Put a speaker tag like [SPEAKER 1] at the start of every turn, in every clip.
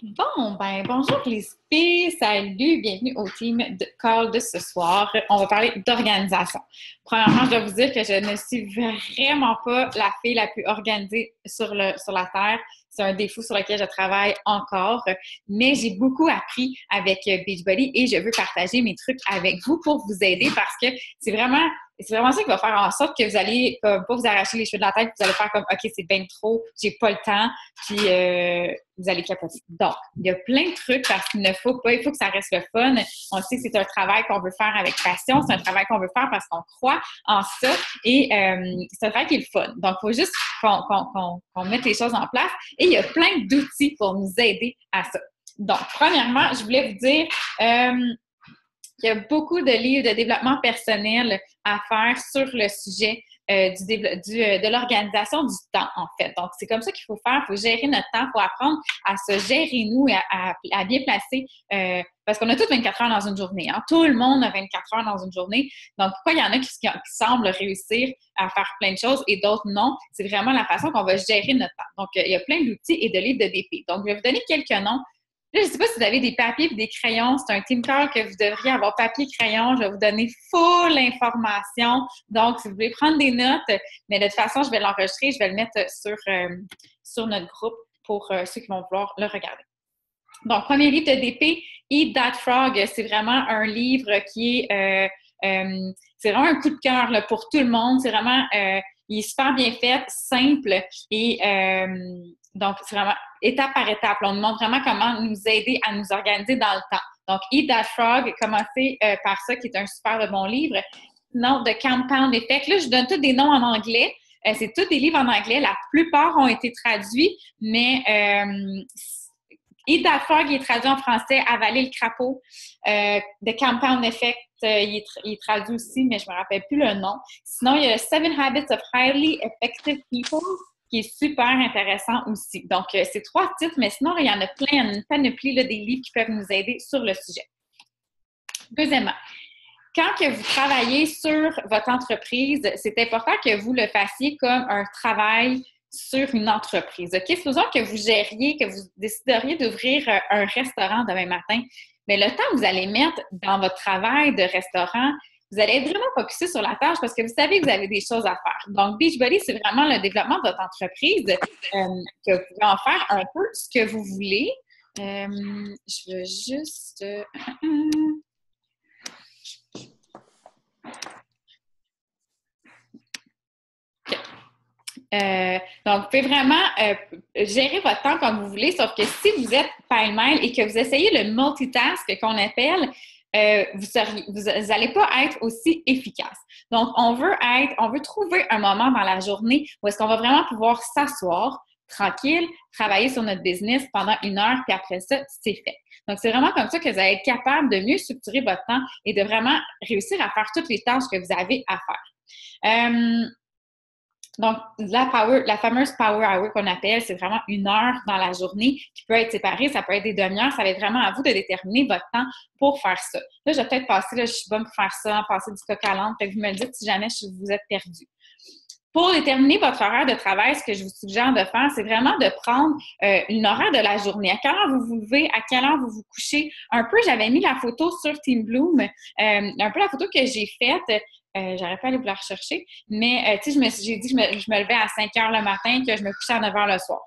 [SPEAKER 1] Bon, ben bonjour les filles, salut, bienvenue au team de call de ce soir. On va parler d'organisation. Premièrement, je dois vous dire que je ne suis vraiment pas la fille la plus organisée sur la Terre. C'est un défaut sur lequel je travaille encore, mais j'ai beaucoup appris avec Beachbody et je veux partager mes trucs avec vous pour vous aider parce que c'est vraiment ça qui va faire en sorte que vous allez comme pas vous arracher les cheveux de la tête, vous allez faire comme OK, c'est bien trop, j'ai pas le temps, puis vous allez capoter. Donc, il y a plein de trucs parce qu'il ne faut pas, il faut que ça reste le fun. On sait que c'est un travail qu'on veut faire avec passion, c'est un travail qu'on veut faire parce qu'on croit en ça et c'est un travail qui est le fun. Donc, il faut juste qu'on mette les choses en place et il y a plein d'outils pour nous aider à ça. Donc, premièrement, je voulais vous dire il y a beaucoup de livres de développement personnel à faire sur le sujet de l'organisation du temps, en fait. Donc, c'est comme ça qu'il faut faire. Il faut gérer notre temps, il faut apprendre à se gérer, nous, et à bien placer, parce qu'on a tous 24 heures dans une journée. Hein? Tout le monde a 24 heures dans une journée. Donc, pourquoi il y en a qui semblent réussir à faire plein de choses et d'autres non? C'est vraiment la façon qu'on va gérer notre temps. Donc, il y a plein d'outils et de livres de DP. Donc, je vais vous donner quelques noms. Là, je ne sais pas si vous avez des papiers et des crayons. C'est un team call que vous devriez avoir papier et crayon. Je vais vous donner full information. Donc, si vous voulez prendre des notes, mais de toute façon, je vais l'enregistrer. Je vais le mettre sur notre groupe pour ceux qui vont vouloir le regarder. Donc, premier livre de DP, Eat That Frog. C'est vraiment un livre qui est... c'est vraiment un coup de cœur là, pour tout le monde. C'est vraiment... il est super bien fait, simple et... donc, c'est vraiment étape par étape. Là, on nous montre vraiment comment nous aider à nous organiser dans le temps. Donc, Eat That Frog, commencez par ça, qui est un super de bon livre. Sinon, The Compound Effect. Là, je donne tous des noms en anglais. C'est tous des livres en anglais. La plupart ont été traduits, mais Eat That Frog, il est traduit en français, Avaler le crapaud. The Compound Effect, il est traduit aussi, mais je ne me rappelle plus le nom. Sinon, il y a Seven Habits of Highly Effective People, qui est super intéressant aussi. Donc, c'est 3 titres, mais sinon, il y en a plein, il y en a une panoplie là, des livres qui peuvent nous aider sur le sujet. Deuxièmement, quand que vous travaillez sur votre entreprise, c'est important que vous le fassiez comme un travail sur une entreprise. OK? Supposons que vous gériez, que vous décideriez d'ouvrir un restaurant demain matin, mais le temps que vous allez mettre dans votre travail de restaurant, vous allez être vraiment focusé sur la tâche parce que vous savez que vous avez des choses à faire. Donc, Beachbody, c'est vraiment le développement de votre entreprise que vous pouvez en faire un peu ce que vous voulez. Je veux juste... donc, vous pouvez vraiment gérer votre temps comme vous voulez, sauf que si vous êtes pêle-mêle et que vous essayez le multitask qu'on appelle, vous n'allez pas être aussi efficace. Donc, on veut trouver un moment dans la journée où est-ce qu'on va vraiment pouvoir s'asseoir tranquille, travailler sur notre business pendant 1 heure, puis après ça, c'est fait. Donc, c'est vraiment comme ça que vous allez être capable de mieux structurer votre temps et de vraiment réussir à faire toutes les tâches que vous avez à faire. Donc, la fameuse Power Hour qu'on appelle, c'est vraiment 1 heure dans la journée qui peut être séparée. Ça peut être des demi-heures. Ça va être vraiment à vous de déterminer votre temps pour faire ça. Là, je vais peut-être passer, là, je suis bonne pour faire ça, passer du coq à l'âne. Fait que vous me dites si jamais vous êtes perdu. Pour déterminer votre horaire de travail, ce que je vous suggère de faire, c'est vraiment de prendre une horaire de la journée. À quelle heure vous vous levez, à quelle heure vous vous couchez. Un peu, j'avais mis la photo sur Team Bloom, un peu la photo que j'ai faite. J'aurais pas aller vous la rechercher, mais tu sais, j'ai dit que je me levais à 5 heures le matin, que je me couchais à 9 heures le soir.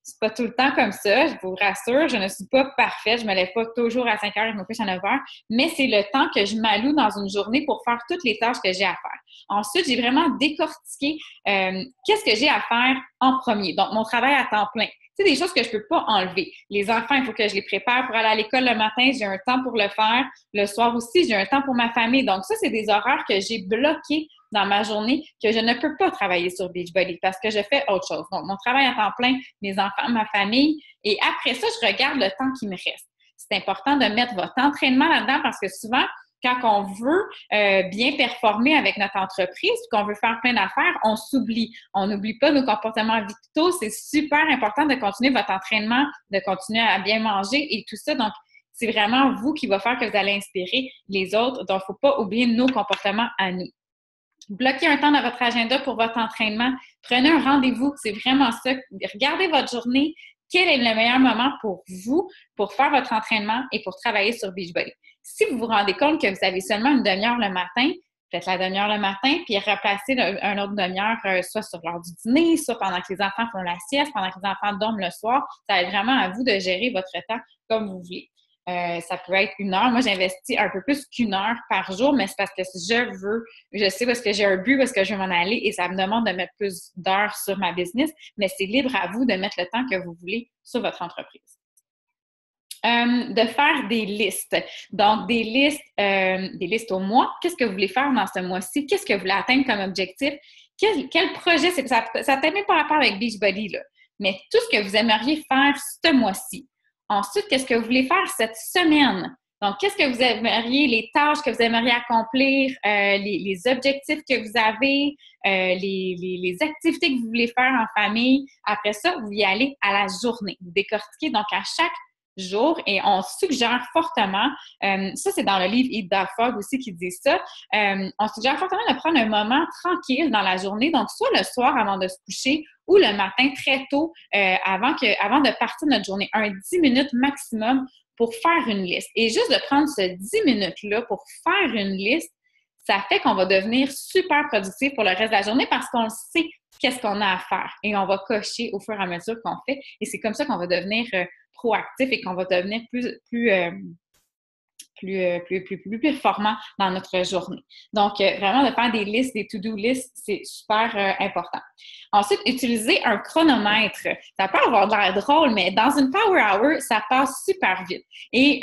[SPEAKER 1] C'est pas tout le temps comme ça, je vous rassure, je ne suis pas parfaite, je me lève pas toujours à 5 heures et je me couche à 9 heures, mais c'est le temps que je m'alloue dans une journée pour faire toutes les tâches que j'ai à faire. Ensuite, j'ai vraiment décortiqué qu'est-ce que j'ai à faire en premier. Donc, mon travail à temps plein. C'est des choses que je ne peux pas enlever. Les enfants, il faut que je les prépare pour aller à l'école le matin. J'ai un temps pour le faire. Le soir aussi, j'ai un temps pour ma famille. Donc, ça, c'est des horaires que j'ai bloqués dans ma journée que je ne peux pas travailler sur Beachbody parce que je fais autre chose. Donc, mon travail à temps plein, mes enfants, ma famille. Et après ça, je regarde le temps qui me reste. C'est important de mettre votre entraînement là-dedans parce que souvent, quand on veut bien performer avec notre entreprise, qu'on veut faire plein d'affaires, on s'oublie. On n'oublie pas nos comportements vitaux. C'est super important de continuer votre entraînement, de continuer à bien manger et tout ça. Donc, c'est vraiment vous qui va faire que vous allez inspirer les autres. Donc, il ne faut pas oublier nos comportements à nous. Bloquez un temps dans votre agenda pour votre entraînement. Prenez un rendez-vous. C'est vraiment ça. Regardez votre journée. quel est le meilleur moment pour vous pour faire votre entraînement et pour travailler sur Beachbody. Si vous vous rendez compte que vous avez seulement une demi-heure le matin, faites la demi-heure le matin, puis replacez un autre demi-heure, soit sur l'heure du dîner, soit pendant que les enfants font la sieste, pendant que les enfants dorment le soir. Ça va être vraiment à vous de gérer votre temps comme vous voulez. Ça peut être 1 heure. Moi, j'investis un peu plus qu'1 heure par jour, mais c'est parce que je sais parce que j'ai un but, parce que je veux m'en aller et ça me demande de mettre plus d'heures sur ma business, mais c'est libre à vous de mettre le temps que vous voulez sur votre entreprise. De faire des listes. Donc, des listes au mois. Qu'est-ce que vous voulez faire dans ce mois-ci? Qu'est-ce que vous voulez atteindre comme objectif? Quel projet? Ça peut même pas rapport avec Beachbody, là. Mais tout ce que vous aimeriez faire ce mois-ci. Ensuite, qu'est-ce que vous voulez faire cette semaine? Donc, qu'est-ce que vous aimeriez, les tâches que vous aimeriez accomplir, les objectifs que vous avez, les activités que vous voulez faire en famille. Après ça, vous y allez à la journée. Vous décortiquez donc à chaque jour et on suggère fortement, ça c'est dans le livre Eat That Frog aussi qui dit ça, on suggère fortement de prendre un moment tranquille dans la journée, donc soit le soir avant de se coucher ou le matin très tôt avant de partir de notre journée, 10 minutes maximum pour faire une liste. Et juste de prendre ce 10 minutes-là pour faire une liste, ça fait qu'on va devenir super productif pour le reste de la journée parce qu'on sait qu'est-ce qu'on a à faire et on va cocher au fur et à mesure qu'on fait. Et c'est comme ça qu'on va devenir proactif et qu'on va devenir plus performant dans notre journée. Donc, vraiment, de faire des listes, des to-do lists, c'est super important. Ensuite, utiliser un chronomètre. Ça peut avoir de l'air drôle, mais dans une Power Hour, ça passe super vite. Et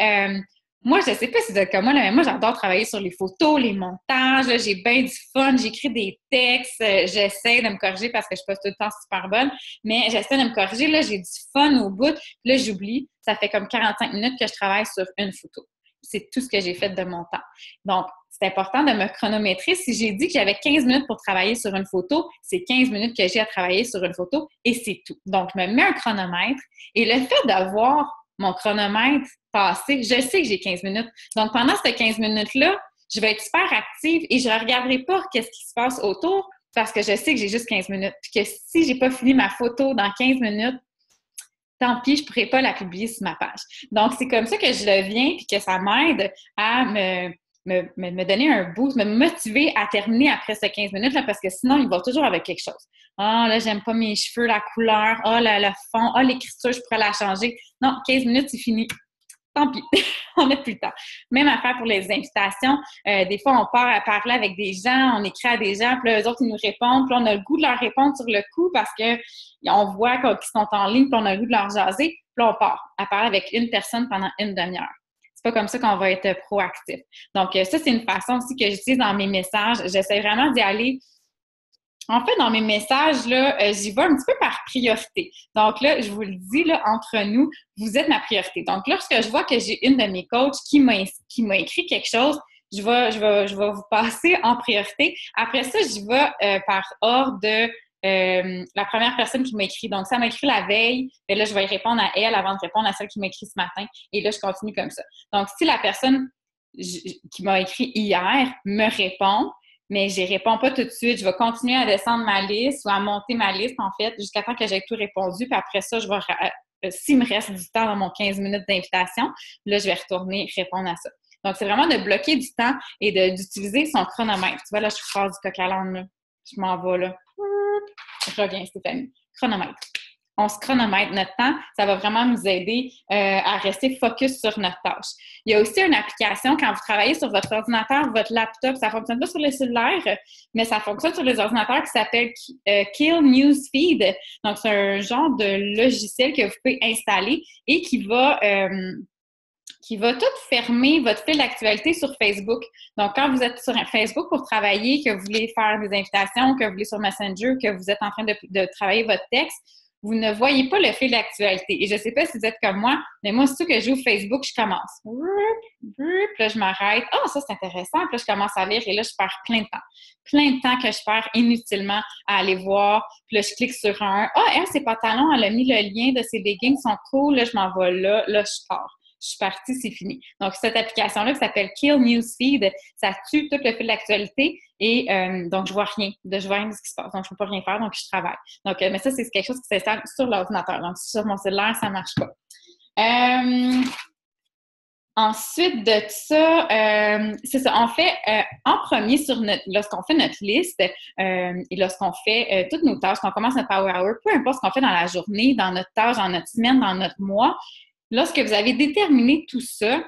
[SPEAKER 1] moi, je ne sais pas si vous êtes comme moi, là, mais moi, j'adore travailler sur les photos, les montages. Là, j'ai bien du fun. J'écris des textes. J'essaie de me corriger parce que je ne suis pas tout le temps super bonne. Mais j'essaie de me corriger. Là, j'ai du fun au bout. Là, j'oublie. Ça fait comme 45 minutes que je travaille sur une photo. C'est tout ce que j'ai fait de mon temps. Donc, c'est important de me chronométrer. Si j'ai dit que j'avais 15 minutes pour travailler sur une photo, c'est 15 minutes que j'ai à travailler sur une photo et c'est tout. Donc, je me mets un chronomètre et le fait d'avoir mon chronomètre passé, je sais que j'ai 15 minutes. Donc, pendant ces 15 minutes-là, je vais être super active et je ne regarderai pas qu'est-ce qui se passe autour parce que je sais que j'ai juste 15 minutes. Puis que si je n'ai pas fini ma photo dans 15 minutes, tant pis, je ne pourrai pas la publier sur ma page. Donc, c'est comme ça que je le viens puis que ça m'aide à me donner un boost, me motiver à terminer après ces 15 minutes-là parce que sinon, il va toujours avec quelque chose. Ah, là, j'aime pas mes cheveux, la couleur, le fond, l'écriture, je pourrais la changer. Non, 15 minutes, c'est fini. Tant pis, on n'a plus le temps. Même affaire pour les invitations. Des fois, on part à parler avec des gens, on écrit à des gens, puis là, eux autres, ils nous répondent, puis là, on a le goût de leur répondre sur le coup parce qu'on voit qu'ils sont en ligne, puis on a le goût de leur jaser, puis là, on part à parler avec une personne pendant une demi-heure. C'est pas comme ça qu'on va être proactif. Donc, ça, c'est une façon aussi que j'utilise dans mes messages. J'essaie vraiment d'y aller. En fait, dans mes messages, là, j'y vais un petit peu par priorité. Donc là, je vous le dis, là, entre nous, vous êtes ma priorité. Donc, lorsque je vois que j'ai une de mes coachs qui m'a écrit quelque chose, je vais vous passer en priorité. Après ça, j'y vais par ordre de la première personne qui m'a écrit. Donc, ça m'a écrit la veille, et là, je vais répondre à elle avant de répondre à celle qui m'a écrit ce matin. Et là, je continue comme ça. Donc, si la personne qui m'a écrit hier me répond, mais je ne réponds pas tout de suite. Je vais continuer à descendre ma liste ou à monter ma liste, en fait, jusqu'à temps que j'ai tout répondu. Puis après ça, je vais, s'il me reste du temps dans mon 15 minutes d'invitation, là, je vais retourner répondre à ça. Donc, c'est vraiment de bloquer du temps et d'utiliser son chronomètre. Tu vois, là, je passe du coq à l'âne, là. Je m'en vais, là. Je reviens, Stéphanie. Chronomètre. On se chronomètre notre temps, ça va vraiment nous aider à rester focus sur notre tâche. Il y a aussi une application quand vous travaillez sur votre ordinateur, votre laptop, ça ne fonctionne pas sur les cellulaires, mais ça fonctionne sur les ordinateurs qui s'appelle Kill Newsfeed. Donc, c'est un genre de logiciel que vous pouvez installer et qui va tout fermer votre fil d'actualité sur Facebook. Donc, quand vous êtes sur Facebook pour travailler, que vous voulez faire des invitations, que vous voulez sur Messenger, que vous êtes en train de travailler votre texte, vous ne voyez pas le fil d'actualité. Et je ne sais pas si vous êtes comme moi, mais moi, surtout que j'ouvre Facebook, je commence. Puis là, je m'arrête. Ah, ça, c'est intéressant. Puis là, je commence à lire et là, je perds plein de temps. Plein de temps que je perds inutilement à aller voir. Puis là, je clique sur un. Ah, elle, ses pantalons, elle a mis le lien de ses leggings, sont cool. Là, je m'en vais là. Là, je pars. je suis partie, c'est fini. Donc, cette application-là qui s'appelle Kill Newsfeed, ça tue tout le fil de l'actualité et donc, je vois rien de ce qui se passe. Donc, je peux pas rien faire, donc je travaille. Donc, mais ça, c'est quelque chose qui s'installe sur l'ordinateur. Donc, sur mon cellulaire, ça marche pas. Ensuite de ça, c'est ça, on fait en premier lorsqu'on fait notre liste et lorsqu'on fait toutes nos tâches, quand on commence notre Power Hour, peu importe ce qu'on fait dans la journée, dans notre tâche, dans notre semaine, dans notre mois, lorsque vous avez déterminé tout ça,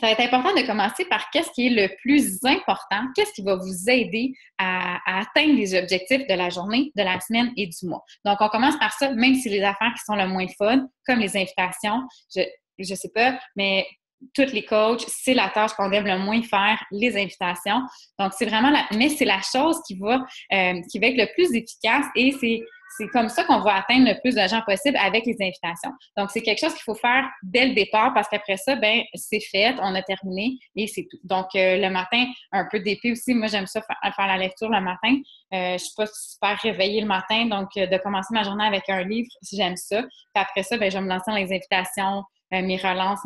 [SPEAKER 1] ça va être important de commencer par qu'est-ce qui est le plus important, qu'est-ce qui va vous aider à atteindre les objectifs de la journée, de la semaine et du mois. Donc, on commence par ça, même si les affaires qui sont le moins fun, comme les invitations, je sais pas, mais tous les coachs, c'est la tâche qu'on aime le moins faire, les invitations. Donc, c'est vraiment mais c'est la chose qui va être le plus efficace et c'est comme ça qu'on va atteindre le plus de gens possible avec les invitations. Donc, c'est quelque chose qu'il faut faire dès le départ parce qu'après ça, ben c'est fait, on a terminé et c'est tout. Donc, le matin, un peu d'épée aussi. Moi, j'aime ça faire la lecture le matin. Je suis pas super réveillée le matin, donc de commencer ma journée avec un livre, j'aime ça. Puis après ça, ben je vais me lancer dans les invitations, mes relances,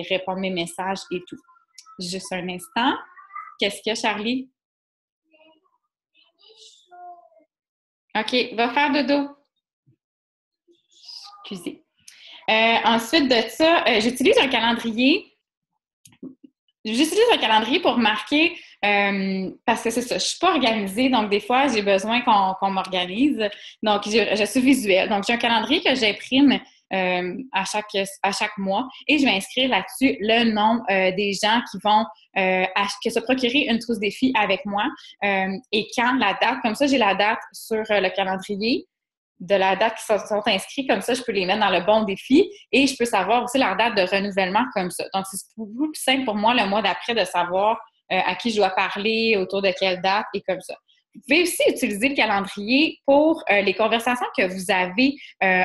[SPEAKER 1] répondre mes messages et tout. Juste un instant. Qu'est-ce qu'il y a, Charlie? OK, va faire dodo. Excusez. Ensuite de ça, j'utilise un calendrier. J'utilise un calendrier pour marquer, parce que c'est ça, je suis pas organisée, donc des fois, j'ai besoin qu'on m'organise. Donc, je suis visuelle. Donc, j'ai un calendrier que j'imprime à chaque mois et je vais inscrire là-dessus le nom des gens qui vont se procurer une trousse défi avec moi et quand, la date, comme ça, j'ai la date sur le calendrier de la date qui sont inscrits, comme ça, je peux les mettre dans le bon défi et je peux savoir aussi leur date de renouvellement comme ça. Donc, c'est beaucoup plus simple pour moi le mois d'après de savoir à qui je dois parler, autour de quelle date et comme ça. Vous pouvez aussi utiliser le calendrier pour les conversations que vous avez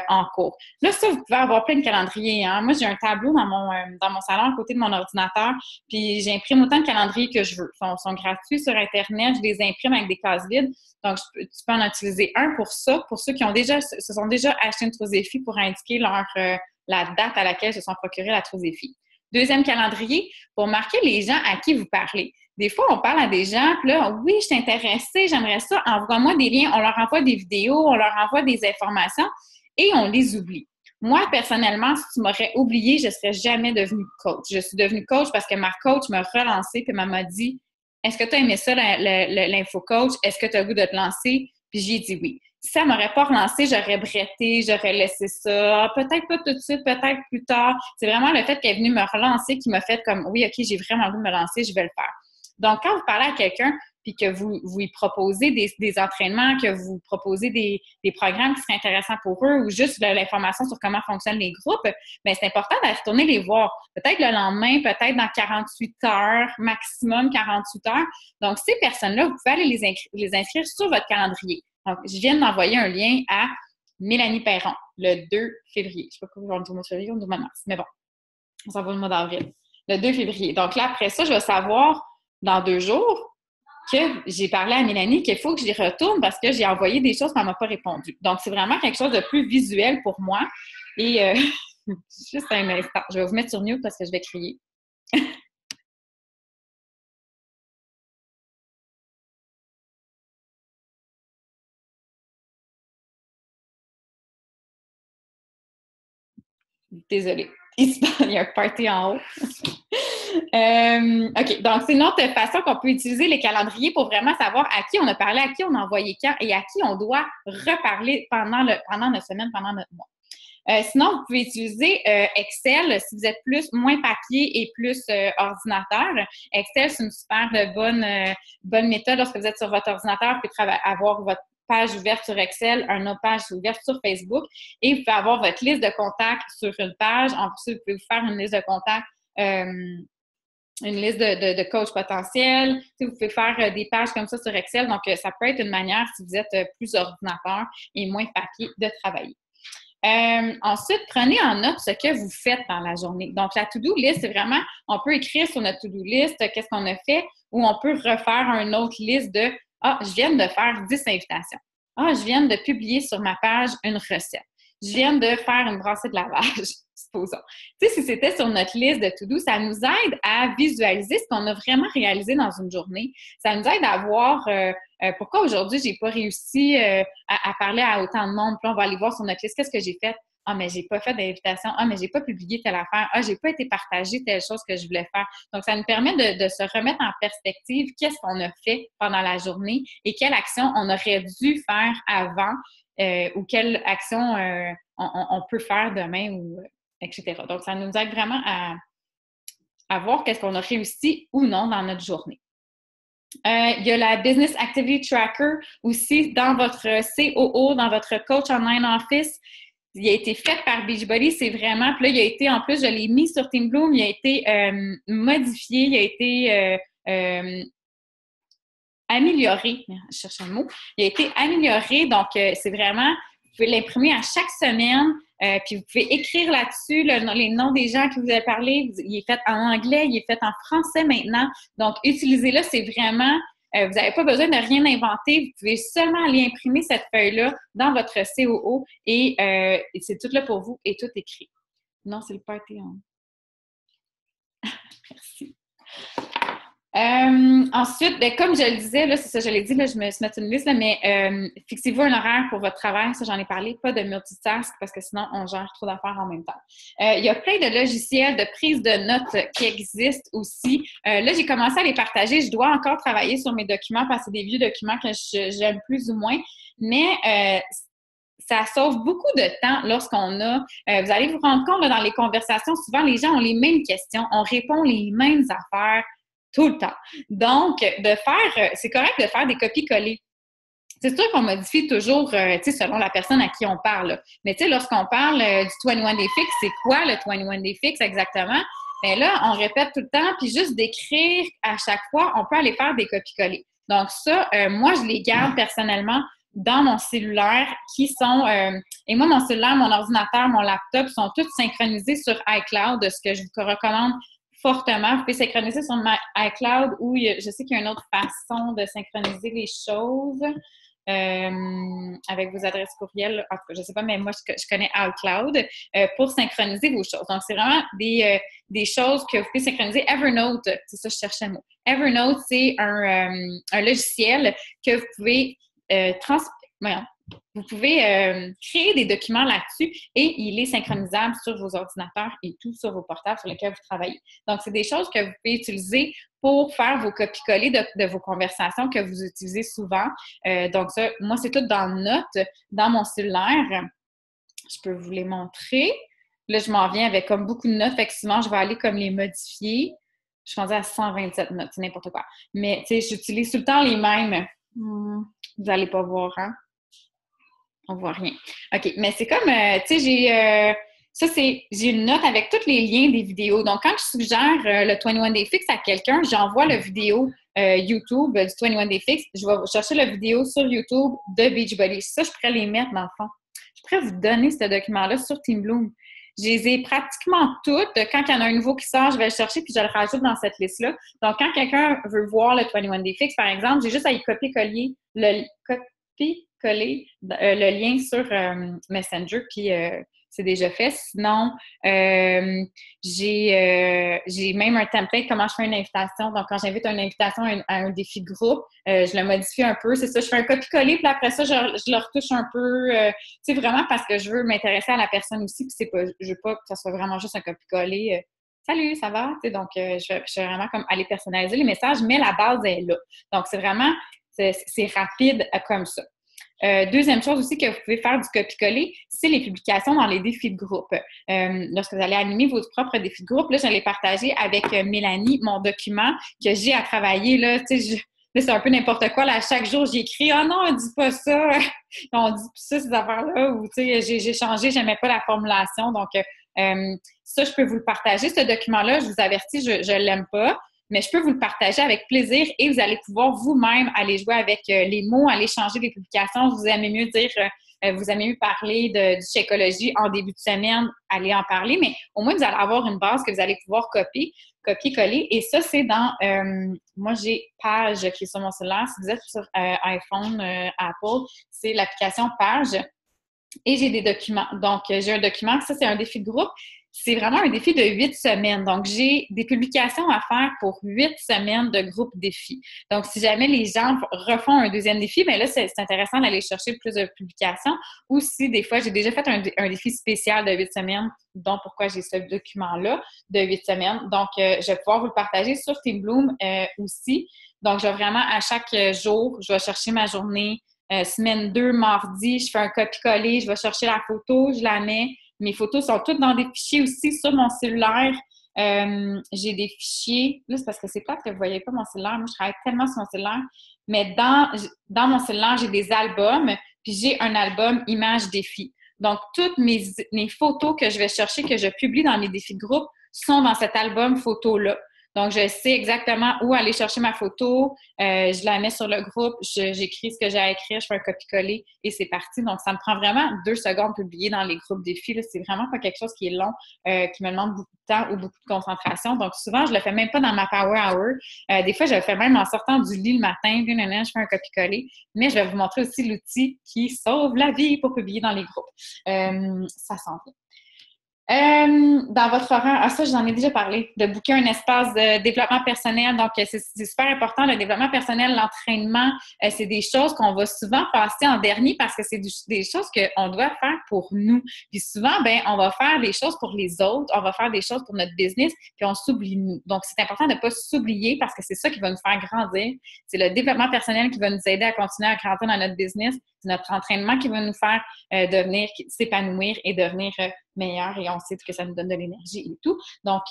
[SPEAKER 1] en cours. Là, ça, vous pouvez avoir plein de calendriers. Hein? Moi, j'ai un tableau dans mon salon à côté de mon ordinateur, puis j'imprime autant de calendriers que je veux. Ils sont gratuits sur Internet, je les imprime avec des cases vides. Donc, tu peux en utiliser un pour ça, pour ceux qui se sont déjà acheté une trousse défi pour indiquer la date à laquelle se sont procurés la trousse défi. Deuxième calendrier, pour marquer les gens à qui vous parlez. Des fois, on parle à des gens, puis là, oui, je suis intéressée, j'aimerais ça, envoie-moi des liens, on leur envoie des vidéos, on leur envoie des informations et on les oublie. Moi, personnellement, si tu m'aurais oublié, je ne serais jamais devenue coach. Je suis devenue coach parce que ma coach m'a relancée puis m'a dit « Est-ce que tu as aimé ça, l'info-coach? Est-ce que tu as le goût de te lancer? » Puis j'ai dit oui. Si ça ne m'aurait pas relancé, j'aurais bretté, j'aurais laissé ça. Peut-être pas tout de suite, peut-être plus tard. C'est vraiment le fait qu'elle est venue me relancer qui m'a fait comme « Oui, OK, j'ai vraiment le goût de me lancer, je vais le faire. » Donc, quand vous parlez à quelqu'un puis que vous lui proposez des entraînements, que vous proposez des programmes qui seraient intéressants pour eux ou juste de l'information sur comment fonctionnent les groupes, bien, c'est important d'aller retourner les voir. Peut-être le lendemain, peut-être dans 48 heures, maximum 48 heures. Donc, ces personnes-là, vous pouvez aller les inscrire sur votre calendrier. Donc, je viens d'envoyer un lien à Mélanie Perron le 2 février. Je ne sais pas pourquoi on dit le mois de février ou le mois de mars, mais bon, on s'en va le mois d'avril. Le 2 février. Donc là, après ça, je vais savoir dans 2 jours que j'ai parlé à Mélanie qu'il faut que j'y retourne parce que j'ai envoyé des choses qu'elle ne m'a pas répondu. Donc, c'est vraiment quelque chose de plus visuel pour moi. Et juste un instant, je vais vous mettre sur mute parce que je vais crier. Désolée. Il y a un party en haut. OK, donc c'est une autre façon qu'on peut utiliser les calendriers pour vraiment savoir à qui on a parlé, à qui on a envoyé quand et à qui on doit reparler pendant notre semaine, pendant notre mois. Sinon, vous pouvez utiliser Excel si vous êtes moins papier et plus ordinateur. Excel, c'est une super bonne méthode lorsque vous êtes sur votre ordinateur. Vous pouvez avoir votre page ouverte sur Excel, une autre page ouverte sur Facebook et vous pouvez avoir votre liste de contacts sur une page. En plus, vous pouvez vous faire une liste de contacts, une liste de coachs potentiels. Vous pouvez faire des pages comme ça sur Excel. Donc, ça peut être une manière, si vous êtes plus ordinateur et moins papier, de travailler. Ensuite, prenez en note ce que vous faites dans la journée. Donc, la to-do list, c'est vraiment, on peut écrire sur notre to-do list qu'est-ce qu'on a fait ou on peut refaire une autre liste de « Ah, je viens de faire 10 invitations. Ah, je viens de publier sur ma page une recette. je viens de faire une brassée de lavage, supposons. Tu sais, si c'était sur notre liste de to-do, ça nous aide à visualiser ce qu'on a vraiment réalisé dans une journée. Ça nous aide à voir pourquoi aujourd'hui, j'ai pas réussi à parler à autant de monde. Puis on va aller voir sur notre liste, qu'est-ce que j'ai fait? Ah, mais j'ai pas fait d'invitation. Ah, mais j'ai pas publié telle affaire. Ah, j'ai pas été partagé telle chose que je voulais faire. Donc, ça nous permet de se remettre en perspective qu'est-ce qu'on a fait pendant la journée et quelle action on aurait dû faire avant ou quelle action on peut faire demain, ou etc. Donc, ça nous aide vraiment à voir qu'est-ce qu'on a réussi ou non dans notre journée. Il y a la Business Activity Tracker aussi dans votre COO, dans votre Coach Online Office. Il a été fait par Beachbody, c'est vraiment, puis là, il a été, en plus, je l'ai mis sur Team Bloom, il a été modifié, il a été amélioré, je cherche un mot, il a été amélioré, donc c'est vraiment, vous pouvez l'imprimer à chaque semaine, puis vous pouvez écrire là-dessus les noms des gens que vous avez parlé, il est fait en anglais, il est fait en français maintenant, donc utilisez-le, c'est vraiment... vous n'avez pas besoin de rien inventer. Vous pouvez seulement aller imprimer cette feuille-là dans votre COO et c'est tout là pour vous et tout écrit. Non, c'est le party. Merci. Ensuite, ben, comme je le disais, là, c'est ça, je l'ai dit, là, je me suis mis une liste, là, mais fixez-vous un horaire pour votre travail. Ça, j'en ai parlé, pas de multitask parce que sinon, on gère trop d'affaires en même temps. Il y a plein de logiciels de prise de notes qui existent aussi. Là, j'ai commencé à les partager. Je dois encore travailler sur mes documents parce que c'est des vieux documents que j'aime plus ou moins, mais ça sauve beaucoup de temps lorsqu'on a... vous allez vous rendre compte, là, dans les conversations, souvent, les gens ont les mêmes questions, on répond les mêmes affaires tout le temps. Donc, c'est correct de faire des copies-collées. C'est sûr qu'on modifie toujours, selon la personne à qui on parle. Mais lorsqu'on parle du 21 Day Fix, c'est quoi le 21 Day Fix exactement? Bien là, on répète tout le temps, puis juste d'écrire à chaque fois, on peut aller faire des copies-collées. Donc ça, moi, je les garde personnellement dans mon cellulaire et moi, mon cellulaire, mon ordinateur, mon laptop sont tous synchronisés sur iCloud, ce que je vous recommande fortement. Vous pouvez synchroniser sur iCloud ou je sais qu'il y a une autre façon de synchroniser les choses avec vos adresses courriels. En tout cas, je ne sais pas, mais moi, je connais iCloud pour synchroniser vos choses. Donc, c'est vraiment des choses que vous pouvez synchroniser. Evernote, c'est ça, je cherchais le mot. Evernote, c'est un logiciel que vous pouvez vous pouvez créer des documents là-dessus et il est synchronisable sur vos ordinateurs et tout sur vos portables sur lesquels vous travaillez. Donc, c'est des choses que vous pouvez utiliser pour faire vos copies-collées de vos conversations que vous utilisez souvent. Donc, ça, moi, c'est tout dans Notes, dans mon cellulaire. Je peux vous les montrer. Là, je m'en viens avec comme beaucoup de notes. Fait que souvent, je vais aller comme les modifier. Je suis rendue à 127 notes, c'est n'importe quoi. Mais, tu sais, j'utilise tout le temps les mêmes. Vous n'allez pas voir, hein? On voit rien. OK, mais c'est comme, tu sais, j'ai une note avec tous les liens des vidéos. Donc, quand je suggère le 21 Day Fix à quelqu'un, j'envoie la vidéo YouTube du 21 Day Fix. Je vais chercher la vidéo sur YouTube de Beachbody. Ça, je pourrais les mettre dans le fond. Je pourrais vous donner ce document-là sur Team Bloom. Je les ai pratiquement toutes. Quand il y en a un nouveau qui sort, je vais le chercher puis je le rajoute dans cette liste-là. Donc, quand quelqu'un veut voir le 21 Day Fix, par exemple, j'ai juste à y copier-coller le lien sur Messenger, puis c'est déjà fait. Sinon, j'ai même un template, comment je fais une invitation. Donc, quand j'invite une invitation à un défi de groupe, je le modifie un peu. C'est ça, je fais un copier-coller, puis après ça, je le retouche un peu. C'est vraiment parce que je veux m'intéresser à la personne aussi, puis je veux pas que ça soit vraiment juste un copier-coller. Salut, ça va? Donc, je vais vraiment comme aller personnaliser les messages, mais la base est là. Donc, c'est vraiment, c'est rapide comme ça. Deuxième chose aussi que vous pouvez faire du copier-coller, c'est les publications dans les défis de groupe. Lorsque vous allez animer vos propres défis de groupe, là, j'allais partager avec Mélanie mon document que j'ai à travailler. Là, là, c'est un peu n'importe quoi. Là, chaque jour, j'écris « Ah non, on dit pas ça! » On dit plus ça, ces affaires-là. Ou j'ai changé, j'aimais pas la formulation. Donc, ça, je peux vous le partager. Ce document-là, je vous avertis, je l'aime pas. Mais je peux vous le partager avec plaisir et vous allez pouvoir vous-même aller jouer avec les mots, aller changer les publications. Vous aimez mieux dire, vous aimez mieux parler du Shakeology en début de semaine, allez en parler, mais au moins vous allez avoir une base que vous allez pouvoir copier-coller. Et ça, c'est dans, moi j'ai Page qui est sur mon cellulaire. Si vous êtes sur iPhone, Apple, c'est l'application Page. Et j'ai des documents. Donc, j'ai un document. Ça, c'est un défi de groupe. C'est vraiment un défi de 8 semaines. Donc, j'ai des publications à faire pour 8 semaines de groupe défi. Donc, si jamais les gens refont un deuxième défi, bien là, c'est intéressant d'aller chercher plus de publications. Ou si, des fois, j'ai déjà fait un défi spécial de 8 semaines, donc pourquoi j'ai ce document-là de 8 semaines. Donc, je vais pouvoir vous le partager sur Team Bloom aussi. Donc, je vais vraiment, à chaque jour, je vais chercher ma journée. Semaine 2, mardi, je fais un copier-coller, je vais chercher la photo, je la mets. Mes photos sont toutes dans des fichiers aussi sur mon cellulaire. J'ai des fichiers. Là, c'est parce que c'est plate que vous ne voyez pas mon cellulaire. Moi, je travaille tellement sur mon cellulaire. Mais dans mon cellulaire, j'ai des albums, puis j'ai un album images défis. Donc, toutes mes photos que je vais chercher, que je publie dans mes défis de groupe, sont dans cet album photo-là. Donc, je sais exactement où aller chercher ma photo, je la mets sur le groupe, j'écris ce que j'ai à écrire, je fais un copier-coller et c'est parti. Donc, ça me prend vraiment 2 secondes de publier dans les groupes défis. C'est vraiment pas quelque chose qui est long, qui me demande beaucoup de temps ou beaucoup de concentration. Donc, souvent, je le fais même pas dans ma Power Hour. Des fois, je le fais même en sortant du lit le matin, je fais un copier-coller. Mais je vais vous montrer aussi l'outil qui sauve la vie pour publier dans les groupes. Ça s'en vient. Dans votre horaire, ça, j'en ai déjà parlé, de booker un espace de développement personnel. Donc, c'est super important, le développement personnel, l'entraînement. C'est des choses qu'on va souvent passer en dernier parce que c'est des choses qu'on doit faire pour nous. Puis souvent, ben, on va faire des choses pour les autres, on va faire des choses pour notre business, puis on s'oublie nous. Donc, c'est important de ne pas s'oublier parce que c'est ça qui va nous faire grandir. C'est le développement personnel qui va nous aider à continuer à grandir dans notre business. C'est notre entraînement qui va nous faire devenir, s'épanouir et devenir meilleur et on sait que ça nous donne de l'énergie et tout. Donc,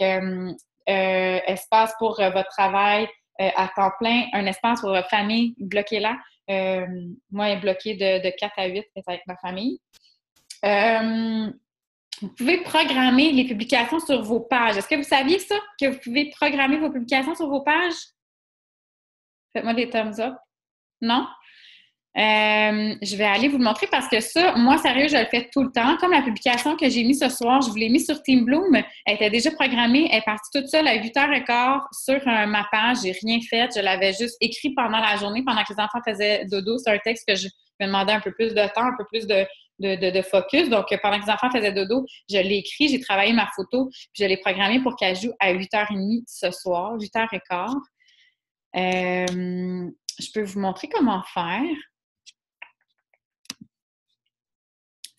[SPEAKER 1] espace pour votre travail à temps plein, un espace pour votre famille, bloquez-la. Moi, bloqué de 4 à 8 avec ma famille. Vous pouvez programmer les publications sur vos pages. Est-ce que vous saviez ça? Que vous pouvez programmer vos publications sur vos pages? Faites-moi des thumbs up. Non? Je vais aller vous le montrer parce que ça, moi, sérieux, je le fais tout le temps. Comme la publication que j'ai mise ce soir, je vous l'ai mise sur Team Bloom. Elle était déjà programmée. Elle est partie toute seule à 8h15 sur ma page. J'ai rien fait. Je l'avais juste écrit pendant la journée, pendant que les enfants faisaient dodo. C'est un texte que je me demandais un peu plus de temps, un peu plus de focus. Donc, pendant que les enfants faisaient dodo, je l'ai écrit, j'ai travaillé ma photo, puis je l'ai programmée pour qu'elle joue à 8h30 ce soir, 8h15. Je peux vous montrer comment faire.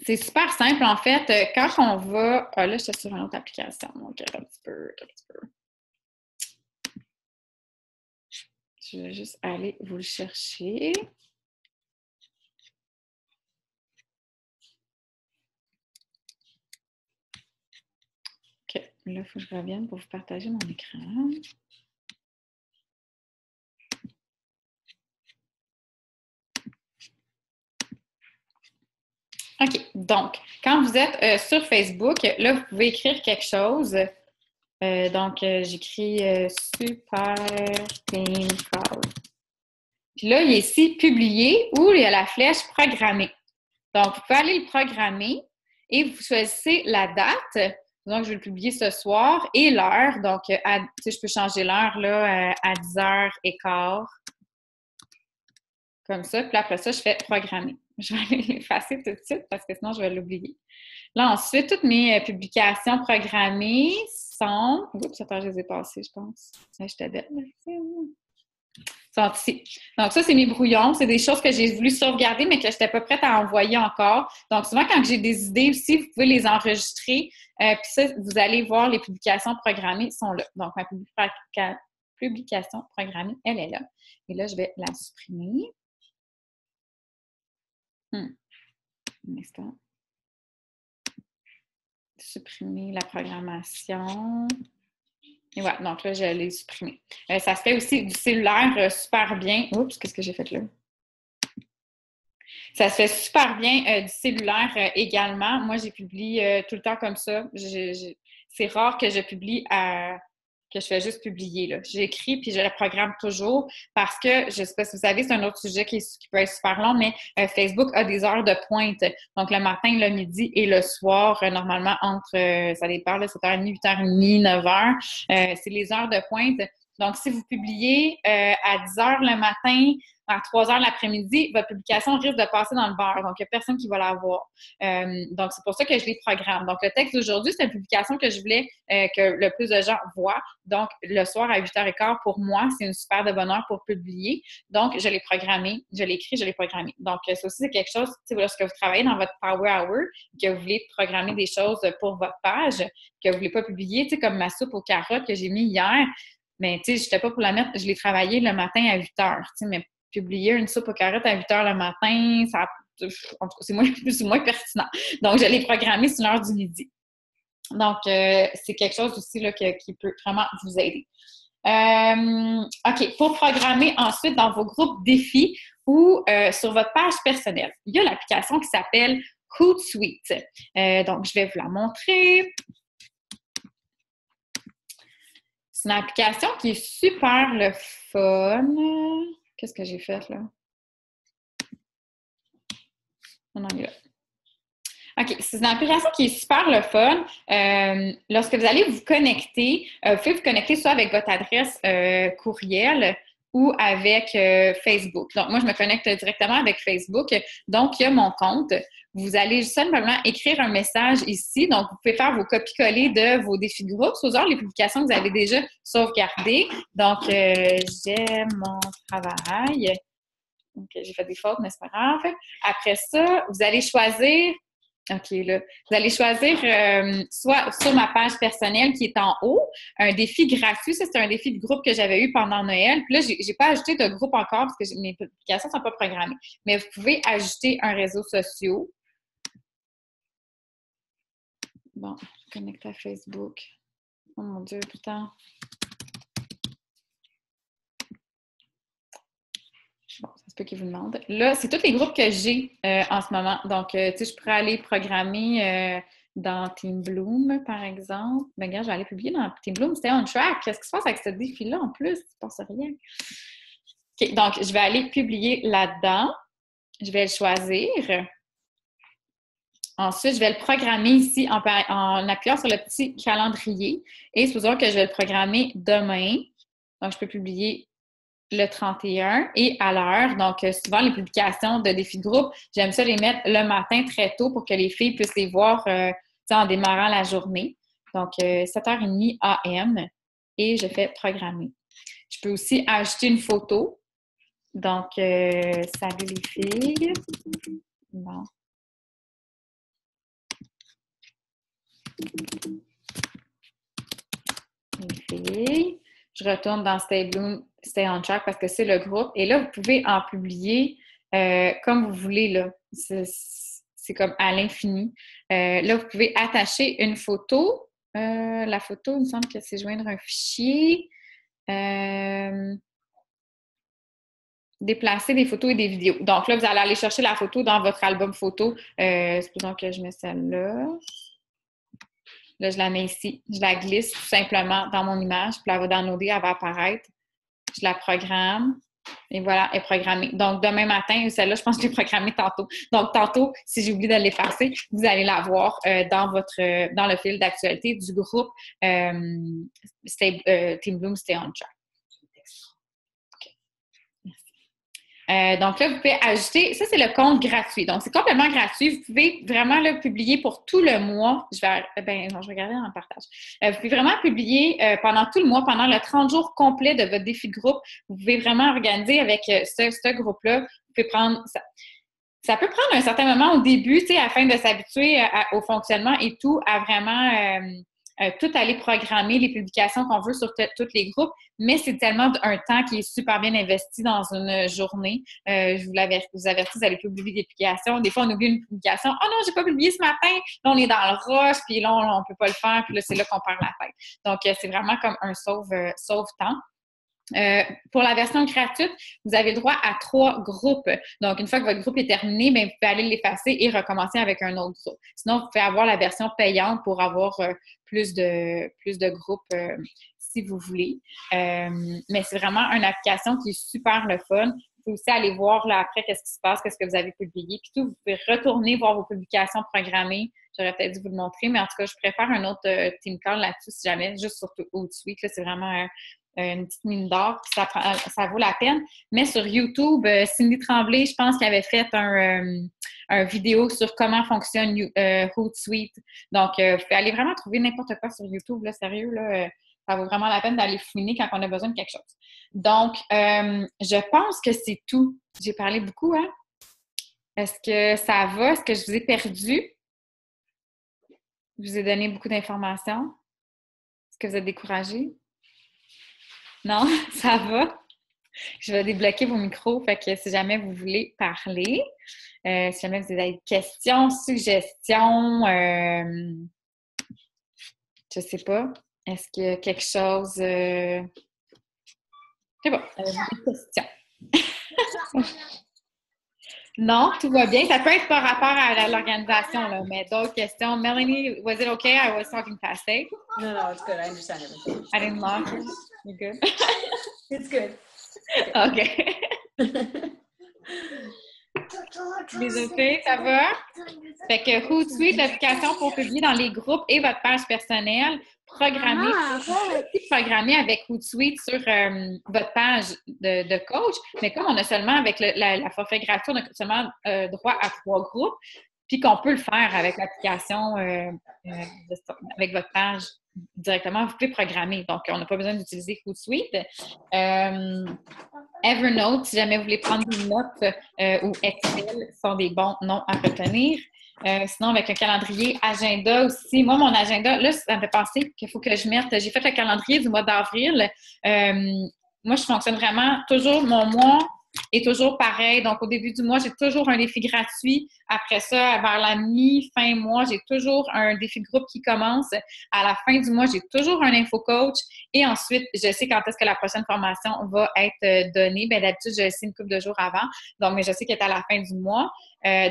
[SPEAKER 1] C'est super simple, en fait. Quand on va... Ah, là, je suis sur une autre application. Donc, un petit peu. Je vais juste aller vous le chercher. OK. Là, il faut que je revienne pour vous partager mon écran. OK. Donc, quand vous êtes sur Facebook, là, vous pouvez écrire quelque chose. Donc, j'écris Super Team Call. Puis là, il y a ici Publier ou il y a la flèche Programmer. Donc, vous pouvez aller le programmer et vous choisissez la date. Donc, je vais le publier ce soir et l'heure. Donc, je peux changer l'heure là à 10h15. Comme ça. Puis après ça, je fais programmer. Je vais aller l'effacer tout de suite parce que sinon, je vais l'oublier. Là, ensuite, toutes mes publications programmées sont... Oups, attends, je les ai passées, je pense. J'étais belle. Sont ici. Donc, ça, c'est mes brouillons. C'est des choses que j'ai voulu sauvegarder, mais que je n'étais pas prête à envoyer encore. Donc, souvent, quand j'ai des idées aussi, vous pouvez les enregistrer. Puis ça, vous allez voir, les publications programmées sont là. Donc, ma publication programmée, elle est là. Et là, je vais la supprimer. Un instant. Supprimer la programmation. Et voilà, donc là, je l'ai supprimé. Ça se fait aussi du cellulaire super bien. Oups, qu'est-ce que j'ai fait là? Ça se fait super bien du cellulaire également. Moi, j'ai publié tout le temps comme ça. C'est rare que je publie que je fais juste publier. Là. J'écris puis je le programme toujours parce que, je ne sais pas si vous savez, c'est un autre sujet qui peut être super long, mais Facebook a des heures de pointe. Donc, le matin, le midi et le soir, normalement, entre, ça dépend, 7h30, 8h30, 9h. C'est les heures de pointe. Donc, si vous publiez à 10 heures le matin, à 3 heures l'après-midi, votre publication risque de passer dans le beurre. Donc, il n'y a personne qui va la voir. Donc, c'est pour ça que je les programme. Donc, le texte d'aujourd'hui, c'est une publication que je voulais que le plus de gens voient. Donc, le soir à 8h15, pour moi, c'est une super de bonne heure pour publier. Donc, je l'ai programmé, je l'ai écrit, je l'ai programmé. Donc, ça aussi, c'est quelque chose, lorsque vous travaillez dans votre Power Hour, que vous voulez programmer des choses pour votre page, que vous ne voulez pas publier, comme ma soupe aux carottes que j'ai mis hier, mais je n'étais pas pour la mettre, je l'ai travaillé le matin à 8h, mais publier une soupe aux carottes à 8h le matin, ça, en tout cas, c'est moins pertinent. Donc, je l'ai programmé sur l'heure du midi. Donc, c'est quelque chose aussi là, qui peut vraiment vous aider. OK, pour programmer ensuite dans vos groupes défis ou sur votre page personnelle, il y a l'application qui s'appelle Hootsuite. Donc, je vais vous la montrer. C'est une application qui est super le fun. Qu'est-ce que j'ai fait là? En anglais. OK, c'est une application qui est super le fun. Lorsque vous allez vous connecter, vous pouvez vous connecter soit avec votre adresse courriel ou avec Facebook. Donc, moi, je me connecte directement avec Facebook. Donc, il y a mon compte. Vous allez simplement écrire un message ici. Donc, vous pouvez faire vos copies-collées de vos défis de groupe, soit les publications que vous avez déjà sauvegardées. Donc, j'aime mon travail. Donc, j'ai fait des fautes, mais c'est pas grave. Après ça, vous allez choisir OK, là. Vous allez choisir soit sur ma page personnelle qui est en haut, un défi gratuit. Ça, c'est un défi de groupe que j'avais eu pendant Noël. Puis là, j'ai pas ajouté de groupe encore parce que mes publications ne sont pas programmées. Mais vous pouvez ajouter un réseau social. Bon, je connecte à Facebook. Oh mon Dieu, putain. Bon, ça se peut qu'il vous demande. Là, c'est tous les groupes que j'ai en ce moment. Donc, tu sais, je pourrais aller programmer dans Team Bloom, par exemple. Mais regarde, je vais aller publier dans Team Bloom. C'était on track. Qu'est-ce qui se passe avec ce défi-là en plus? Il ne se passe rien. OK, donc, je vais aller publier là-dedans. Je vais le choisir. Ensuite, je vais le programmer ici en appuyant sur le petit calendrier. Et supposons que je vais le programmer demain. Donc, je peux publier le 31 et à l'heure. Donc, souvent, les publications de défis de groupe, j'aime ça les mettre le matin très tôt pour que les filles puissent les voir en démarrant la journée. Donc, 7h30 AM et je fais programmer. Je peux aussi ajouter une photo. Donc, salut les filles. Bon. Les filles. Je retourne dans Stay Bloom, Stay on Track parce que c'est le groupe. Et là, vous pouvez en publier comme vous voulez. Là. C'est comme à l'infini. Là, vous pouvez attacher une photo. La photo, il me semble que c'est joindre un fichier. Déplacer des photos et des vidéos. Donc là, vous allez aller chercher la photo dans votre album photo. Supposons que je mets celle-là. Là, je la mets ici. Je la glisse tout simplement dans mon image. Puis elle va downloader, elle va apparaître. Je la programme. Et voilà, elle est programmée. Donc, demain matin, celle-là, je pense que je l'ai programmée tantôt. Donc, tantôt, si j'ai oublié de l'effacer, vous allez la voir dans le fil d'actualité du groupe Team Bloom Stay on Track. Donc là, vous pouvez ajouter, ça c'est le compte gratuit. Donc, c'est complètement gratuit. Vous pouvez vraiment le publier pour tout le mois. Je vais regarder dans le partage. Vous pouvez vraiment publier pendant tout le mois, pendant le 30 jours complet de votre défi de groupe. Vous pouvez vraiment organiser avec ce groupe-là. Vous pouvez prendre ça peut prendre un certain moment au début, tu sais, afin de s'habituer au fonctionnement et tout, à vraiment tout aller programmer les publications qu'on veut sur tous les groupes, mais c'est tellement un temps qui est super bien investi dans une journée. Je vous avertis, vous allez publier des publications. Des fois, on oublie une publication. « Oh non, j'ai pas publié ce matin! » Là, on est dans le rush, puis là, on peut pas le faire, puis là, c'est là qu'on perd la tête. Donc, c'est vraiment comme un sauve-temps. Pour la version gratuite, vous avez le droit à 3 groupes. Donc, une fois que votre groupe est terminé, bien, vous pouvez aller l'effacer et recommencer avec un autre groupe. Sinon, vous pouvez avoir la version payante pour avoir plus de groupes si vous voulez. Mais c'est vraiment une application qui est super le fun. Vous pouvez aussi aller voir là, après qu'est-ce qui se passe, qu'est-ce que vous avez publié. Puis tout, vous pouvez retourner voir vos publications programmées. J'aurais peut-être dû vous le montrer, mais en tout cas, je préfère un autre team call là-dessus si jamais, juste sur Hootsuite. Là, c'est vraiment une petite mine d'or, puis ça vaut la peine. Mais sur YouTube, Cindy Tremblay, je pense qu'elle avait fait un vidéo sur comment fonctionne Hootsuite. Donc, vous pouvez aller vraiment trouver n'importe quoi sur YouTube, là, sérieux, là. Ça vaut vraiment la peine d'aller fouiner quand on a besoin de quelque chose. Donc, je pense que c'est tout. J'ai parlé beaucoup, hein? Est-ce que ça va? Est-ce que je vous ai perdu? Je vous ai donné beaucoup d'informations? Est-ce que vous êtes découragés? Non? Ça va? Je vais débloquer vos micros, fait que si jamais vous voulez parler, si jamais vous avez des questions, suggestions, je sais pas, est-ce qu'il y a quelque chose... Je sais pas, des questions? Non, tout va bien. Ça peut être par rapport à l'organisation, là, mais d'autres questions. Melanie, was it okay? I was talking fast, eh?
[SPEAKER 2] No, it's good. I understand everything.
[SPEAKER 1] I didn't laugh. You're good?
[SPEAKER 2] It's good.
[SPEAKER 1] Okay. Désolée, ça va? Fait que Hootsuite, l'application pour publier dans les groupes et votre page personnelle, programmée avec Hootsuite sur votre page de coach. Mais comme on a seulement, avec la forfait gratuit, on a seulement droit à 3 groupes, puis qu'on peut le faire avec l'application, avec votre page directement, vous pouvez programmer. Donc, on n'a pas besoin d'utiliser Hootsuite. Evernote, si jamais vous voulez prendre des notes ou Excel, sont des bons noms à retenir. Sinon, avec un calendrier, agenda aussi. Moi, mon agenda, là, ça me fait penser qu'il faut que je mette... J'ai fait le calendrier du mois d'avril. Moi, je fonctionne vraiment toujours... Mon mois est toujours pareil. Donc, au début du mois, j'ai toujours un défi gratuit. Après ça, vers la mi-fin mois, j'ai toujours un défi de groupe qui commence. À la fin du mois, j'ai toujours un info coach. Et ensuite, je sais quand est-ce que la prochaine formation va être donnée. Bien, d'habitude, je le sais une couple de jours avant. Donc, mais je sais qu'elle est à la fin du mois.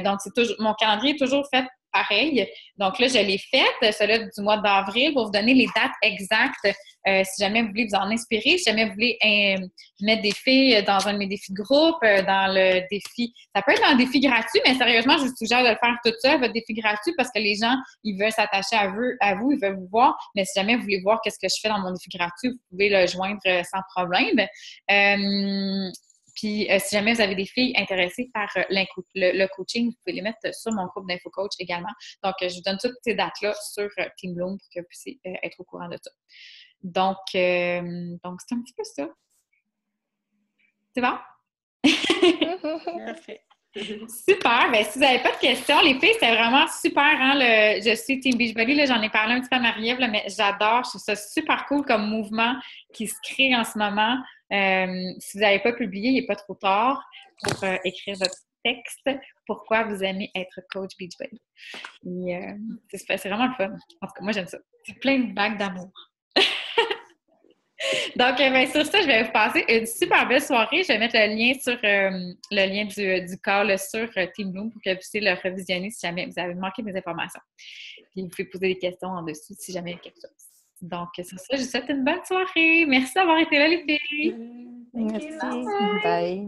[SPEAKER 1] Donc, c'est toujours, mon calendrier est toujours fait pareil. Donc là, je l'ai faite, celui du mois d'avril, pour vous donner les dates exactes. Si jamais vous voulez vous en inspirer, si jamais vous voulez mettre des filles dans un de mes défis de groupe, dans le défi... Ça peut être un défi gratuit, mais sérieusement, je vous suggère de le faire tout seul, votre défi gratuit, parce que les gens, ils veulent s'attacher à vous, ils veulent vous voir. Mais si jamais vous voulez voir qu'est-ce que je fais dans mon défi gratuit, vous pouvez le joindre sans problème. Puis, si jamais vous avez des filles intéressées par le coaching, vous pouvez les mettre sur mon groupe d'InfoCoach également. Donc, je vous donne toutes ces dates-là sur Team Bloom pour que vous puissiez être au courant de ça. Donc c'est un petit peu ça. C'est bon?
[SPEAKER 2] Parfait.
[SPEAKER 1] Super! Bien, si vous n'avez pas de questions, les filles, c'était vraiment super. Hein, je suis Team Beachbody, là, j'en ai parlé un petit peu à Marie-Ève, mais j'adore. Je trouve ça super cool comme mouvement qui se crée en ce moment. Si vous n'avez pas publié, il n'est pas trop tard pour écrire votre texte. Pourquoi vous aimez être coach Beachbody? C'est vraiment le fun. En tout cas, moi, j'aime ça. C'est plein de vagues d'amour. Donc, sur ça, je vais vous passer une super belle soirée. Je vais mettre le lien sur le lien du call sur Team Bloom pour que vous puissiez le revisionner si jamais vous avez manqué des informations. Puis, vous pouvez poser des questions en dessous si jamais il y a quelque chose. Donc, sur ça, je vous souhaite une bonne soirée. Merci d'avoir été là, les filles.
[SPEAKER 3] Merci. Bye.